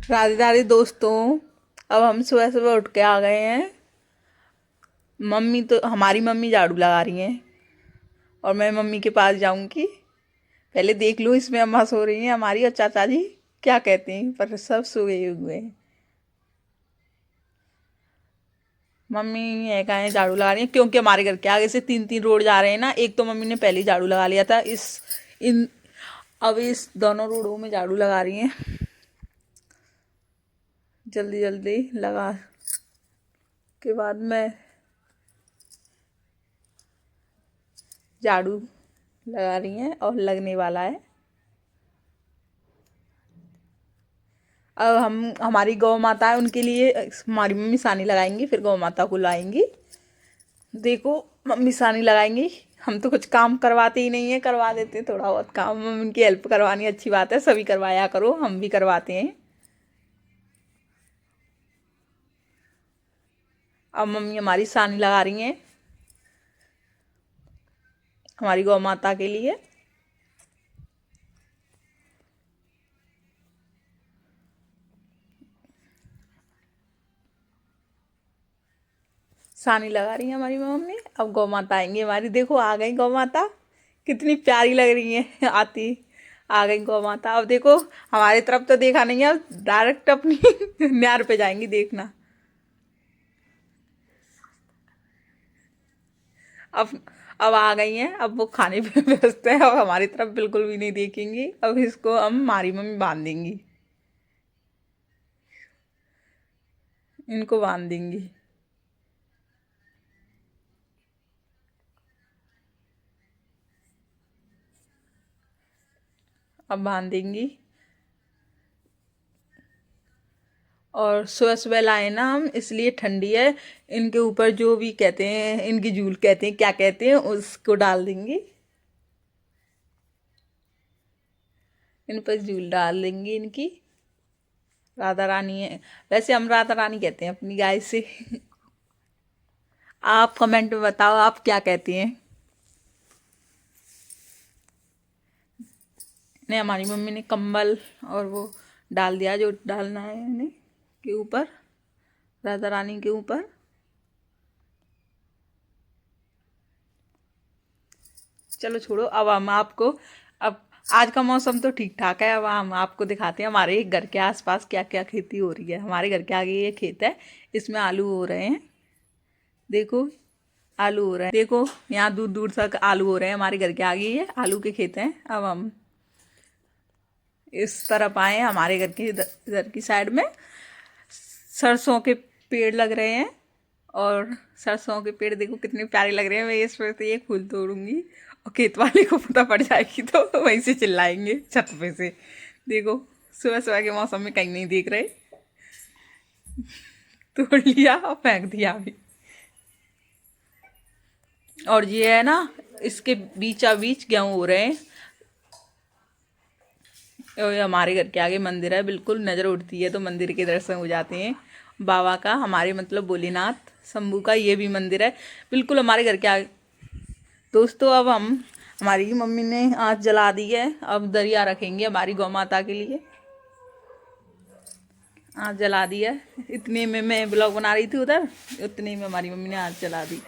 राधे राधे दोस्तों। अब हम सुबह सुबह उठ के आ गए हैं। मम्मी तो हमारी मम्मी झाड़ू लगा रही हैं और मैं मम्मी के पास जाऊंगी। पहले देख लूँ इसमें अम्मा सो रही हैं हमारी और चाचा जी क्या कहते हैं, पर सब सोए हुए हैं। मम्मी है कहाँ है, झाड़ू लगा रही है क्योंकि हमारे घर के आगे से तीन तीन रोड जा रहे हैं ना। एक तो मम्मी ने पहले ही झाड़ू लगा लिया था, इस इन अब इस दोनों रोडों में झाड़ू लगा रही हैं। जल्दी जल्दी लगा के बाद में झाड़ू लगा रही हैं और लगने वाला है। अब हम हमारी गौ माता है उनके लिए हमारी मम्मी सानी लगाएंगी, फिर गौ माता को लाएंगी। देखो मम्मी सानी लगाएंगी। हम तो कुछ काम करवाते ही नहीं है, करवा देते हैं थोड़ा बहुत काम। हम उनकी हेल्प करवानी अच्छी बात है, सभी करवाया करो, हम भी करवाते हैं। अब मम्मी हमारी सानी लगा रही हैं हमारी गौ माता के लिए। सानी लगा रही है हमारी मम्मी। अब गौ माता आएंगी हमारी। देखो आ गई गौ माता, कितनी प्यारी लग रही है आती। आ गई गौ माता। अब देखो हमारी तरफ तो देखा नहीं है, अब डायरेक्ट अपनी न्यार पे जाएंगी, देखना। अब अब आ गई हैं, अब वो खाने पे व्यस्त है। अब हमारी तरफ बिल्कुल भी नहीं देखेंगी। अब इसको हम हमारी मम्मी बांध देंगी, इनको बांध देंगी। अब बांध देंगी। और सुबह सुबह लाए ना हम, इसलिए ठंडी है। इनके ऊपर जो भी कहते हैं, इनकी जूल कहते हैं, क्या कहते हैं, उसको डाल देंगी। इन पर जूल डाल देंगी इनकी। राधा रानी है, वैसे हम राधा रानी कहते हैं अपनी गाय से। आप कमेंट में बताओ आप क्या कहती हैं। ने हमारी मम्मी ने कंबल और वो डाल दिया जो डालना है इन्हें के ऊपर, राधा रानी के ऊपर। चलो छोड़ो, अब हम आपको अब आज का मौसम तो ठीक ठाक है। अब हम आपको दिखाते हैं हमारे घर के आसपास क्या क्या खेती हो रही है। हमारे घर के आगे ये खेत है, इसमें आलू हो रहे हैं। देखो आलू हो रहे हैं, देखो यहाँ दूर दूर तक आलू हो रहे हैं। हमारे घर के आगे ये आलू के खेत हैं। अब हम इस तरफ आए, हमारे घर के इधर की साइड में सरसों के पेड़ लग रहे हैं। और सरसों के पेड़ देखो कितने प्यारे लग रहे हैं। मैं इस पर से एक फूल तोड़ूंगी और खेत वाले को पता पड़ जाएगी तो वहीं से चिल्लाएंगे छत पे से। देखो सुबह सुबह के मौसम में कहीं नहीं देख रहे, तोड़ लिया और फेंक दिया अभी। और ये है ना, इसके बीचा बीच गेहूँ हो रहे हैं। और ये हमारे घर के आगे मंदिर है, बिल्कुल नज़र उठती है तो मंदिर के दर्शन हो जाते हैं। बाबा का, हमारे मतलब भोलेनाथ शंभू का ये भी मंदिर है बिल्कुल हमारे घर के आगे। दोस्तों अब हम हमारी मम्मी ने आँच जला दी है, अब दरिया रखेंगे हमारी गौ माता के लिए। आँच जला दी है, इतने में मैं ब्लॉग बना रही थी उधर, उतने में हमारी मम्मी ने आँच जला दी।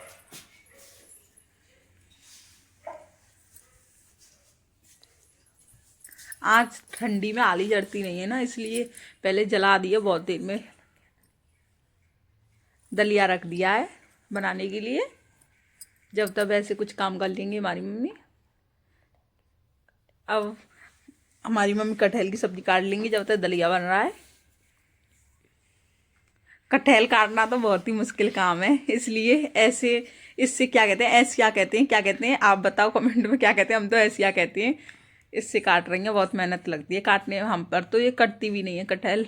आँच ठंडी में आली जड़ती नहीं है ना, इसलिए पहले जला दिया बहुत देर में। दलिया रख दिया है बनाने के लिए, जब तब ऐसे कुछ काम कर लेंगे हमारी मम्मी। अब हमारी मम्मी कटहल की सब्जी काट लेंगी जब तक दलिया बन रहा है। कटहल काटना तो बहुत ही मुश्किल काम है, इसलिए ऐसे इससे क्या कहते हैं, ऐसिया कहते हैं, क्या कहते हैं आप बताओ कमेंट में क्या कहते हैं। हम तो ऐसिया कहते हैं। इससे काट रही हैं, बहुत मेहनत लगती है काटने में। हम पर तो ये कटती भी नहीं है कटहल।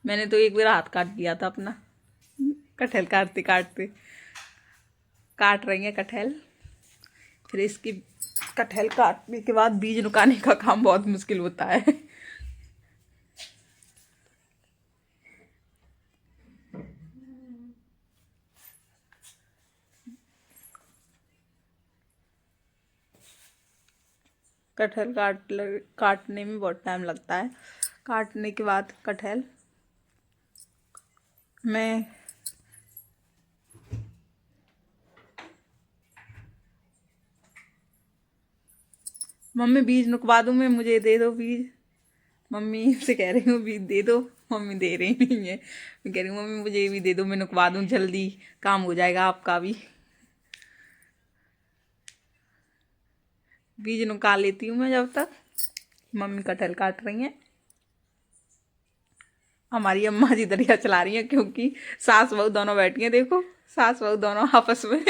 मैंने तो एक बार हाथ काट दिया था अपना कटहल काटते काटते। काट रही हैं कटहल, फिर इसकी कटहल काटने के बाद बीज निकालने का काम बहुत मुश्किल होता है। कटहल काटने में बहुत टाइम लगता है। काटने के बाद कटहल मैं मम्मी बीज नुकवा दूँ मैं, मुझे दे दो बीज। मम्मी से कह रही हूँ बीज दे दो, मम्मी दे रही नहीं है। मैं कह रही हूँ मम्मी मुझे भी दे दो, मैं नुकवा दूँ, जल्दी काम हो जाएगा आपका भी। बीज नुका लेती हूँ मैं जब तक मम्मी कटहल काट रही हैं। हमारी अम्मा जी दरिया चला रही हैं, क्योंकि सास बहू दोनों बैठी हैं। देखो सास बहू दोनों आपस में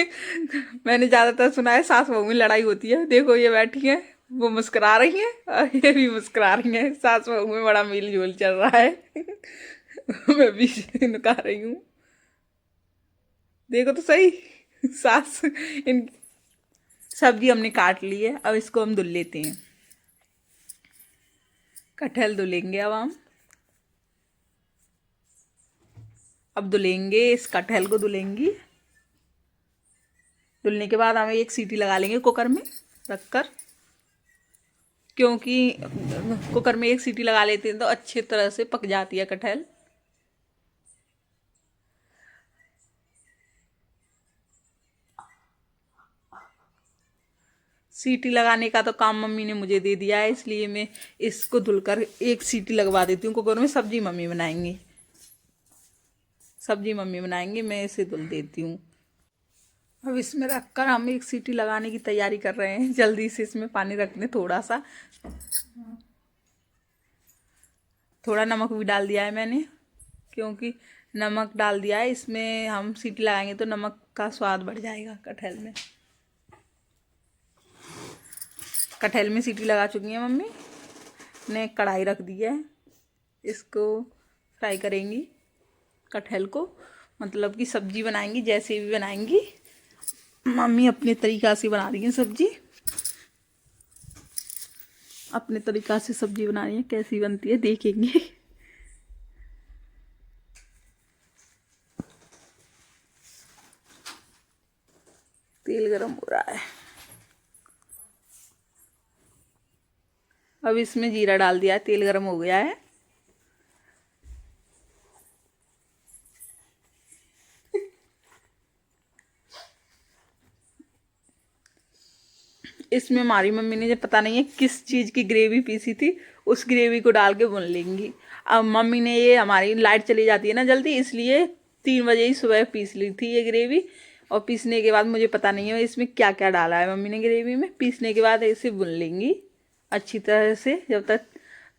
मैंने ज़्यादातर सुना है सास बहू में लड़ाई होती है। देखो ये बैठी हैं, वो मुस्कुरा रही हैं और ये भी मुस्कुरा रही हैं। सास बहू में बड़ा मेल जोल चल रहा है। मैं भी नुका रही हूँ। देखो तो सही, सास इन सब्जी हमने काट ली है, अब इसको हम धुल लेते हैं। कटहल धुलेंगे अब धुलेंगे इस कटहल को धुलेंगी। धुलने के बाद हमें एक सीटी लगा लेंगे कुकर में रखकर, क्योंकि कुकर में एक सीटी लगा लेते हैं तो अच्छी तरह से पक जाती है कटहल। सीटी लगाने का तो काम मम्मी ने मुझे दे दिया है, इसलिए मैं इसको धुलकर एक सीटी लगवा देती हूँ कुकर में। सब्जी मम्मी बनाएंगी, मैं इसे धुल देती हूँ। अब इसमें रखकर हम एक सीटी लगाने की तैयारी कर रहे हैं। जल्दी से इसमें पानी रख दें थोड़ा सा। थोड़ा नमक भी डाल दिया है मैंने, क्योंकि नमक डाल दिया है इसमें, हम सीटी लगाएंगे तो नमक का स्वाद बढ़ जाएगा कटहल में। कटहल में सीटी लगा चुकी है मम्मी ने, कढ़ाई रख दी है। इसको फ्राई करेंगी कटहल को, मतलब कि सब्जी बनाएंगी, जैसे भी बनाएंगी। मम्मी अपने तरीक़ा से बना रही हैं सब्जी, अपने तरीक़ा से सब्जी बना रही हैं। कैसी बनती है देखेंगे। तेल गरम हो रहा है, अब इसमें जीरा डाल दिया है, तेल गरम हो गया है। इसमें हमारी मम्मी ने, जब पता नहीं है किस चीज़ की ग्रेवी पीसी थी, उस ग्रेवी को डाल के भून लेंगी। अब मम्मी ने, ये हमारी लाइट चली जाती है ना जल्दी, इसलिए 3 बजे ही सुबह पीस ली थी ये ग्रेवी। और पीसने के बाद मुझे पता नहीं है इसमें क्या क्या डाला है मम्मी ने ग्रेवी में। पीसने के बाद इसे भून लेंगी अच्छी तरह से, जब तक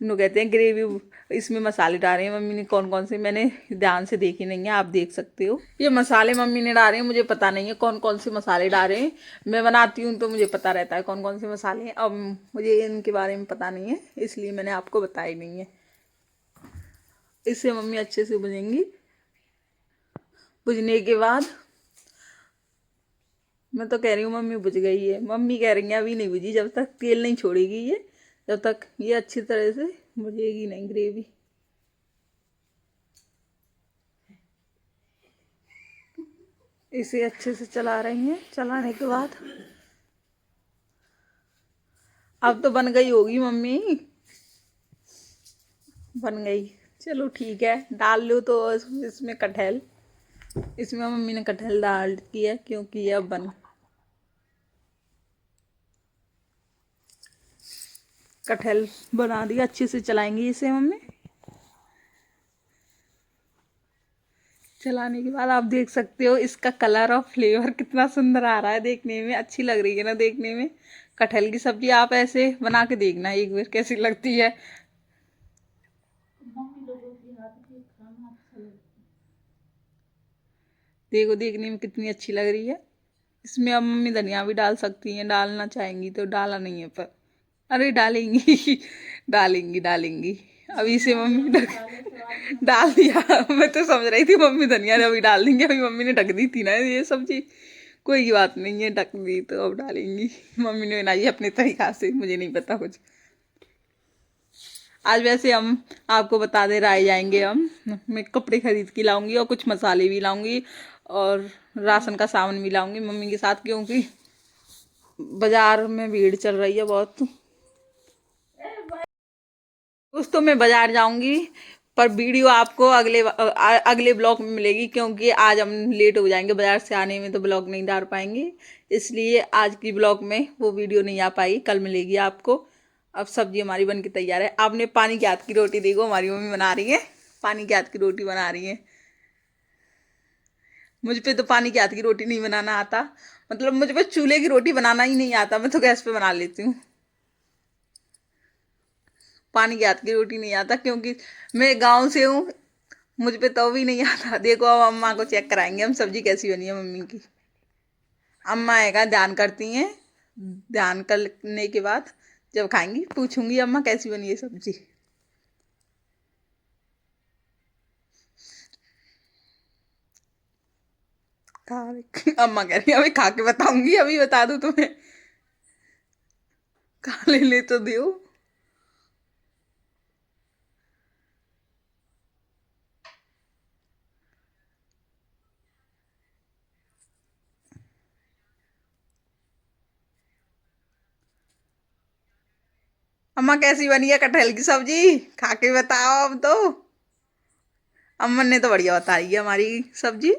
नो कहते हैं ग्रेवी। इसमें मसाले डाले हैं मम्मी ने, कौन कौन से मैंने ध्यान से देखे नहीं है, आप देख सकते हो। ये मसाले मम्मी ने डाले हैं, मुझे पता नहीं है कौन कौन से मसाले डाले हैं। मैं बनाती हूँ तो मुझे पता रहता है कौन कौन से मसाले हैं, अब मुझे इनके बारे में पता नहीं है, इसलिए मैंने आपको बताया नहीं है। इसे मम्मी अच्छे से भुजेंगी। भुजने के बाद, मैं तो कह रही हूँ मम्मी बुझ गई है, मम्मी कह रही है अभी नहीं बुझी, जब तक तेल नहीं छोड़ेगी ये, जब तक ये अच्छी तरह से भुजेगी नहीं ग्रेवी। इसे अच्छे से चला रही हैं। चलाने के बाद अब तो बन गई होगी मम्मी, बन गई। चलो ठीक है, डाल लो तो इसमें कटहल, इसमें मम्मी ने कटहल डाल की है, क्योंकि ये अब बन, कटहल बना दिया। अच्छे से चलाएंगी इसे मम्मी। चलाने के बाद आप देख सकते हो इसका कलर और फ्लेवर कितना सुंदर आ रहा है, देखने में अच्छी लग रही है ना देखने में। कटहल की सब्जी आप ऐसे बना के देखना एक बार कैसी लगती है। देखो देखने में कितनी अच्छी लग रही है। इसमें अब मम्मी धनिया भी डाल सकती हैं, डालना चाहेंगी तो, डाला नहीं है पर, अरे डालेंगी डालेंगी डालेंगी। अभी से मम्मी डाल दिया। मैं तो समझ रही थी मम्मी धनिया अभी डाल देंगे, अभी मम्मी ने ढक दी थी ना ये सब्जी। कोई बात नहीं है, ढक दी तो अब डालेंगी। मम्मी ने बनाई अपने तरीक़ा से, मुझे नहीं पता कुछ। आज वैसे हम आपको बता दे रहे जाएंगे, हम मैं कपड़े खरीद के लाऊंगी और कुछ मसाले भी लाऊंगी और राशन का सामान भी लाऊंगी मम्मी के साथ, क्योंकि बाजार में भीड़ चल रही है बहुत। उस तो मैं बाजार जाऊंगी पर वीडियो आपको अगले ब्लॉग में मिलेगी, क्योंकि आज हम लेट हो जाएंगे बाजार से आने में, तो ब्लॉग नहीं डाल पाएंगे। इसलिए आज की ब्लॉग में वो वीडियो नहीं आ पाई, कल मिलेगी आपको। अब सब्जी हमारी बन के तैयार है। आपने पानी के हाथ की रोटी देखो, हमारी मम्मी बना रही है, पानी के हाथ की रोटी बना रही है। मुझ पे तो पानी के हाथ की रोटी नहीं बनाना आता, मतलब मुझ पे चूल्हे की रोटी बनाना ही नहीं आता, मैं तो गैस पे बना लेती हूँ। पानी के हाथ की रोटी नहीं आता, क्योंकि मैं गांव से हूँ, मुझ पे तो भी नहीं आता। देखो अब अम्मा को चेक कराएंगे हम, सब्जी कैसी बनी है मम्मी की। अम्मा का ध्यान करती हैं, ध्यान करने के बाद जब खाएंगी पूछूंगी अम्मा कैसी बनी है सब्जी। अम्मा कह रही है अभी खा के बताऊंगी, अभी बता दूं तुम्हें? खा ले तो दियो। अम्मा कैसी बनी है कटहल की सब्जी, खा के बताओ अब तो। अम्मा ने तो बढ़िया बता रही है हमारी सब्जी।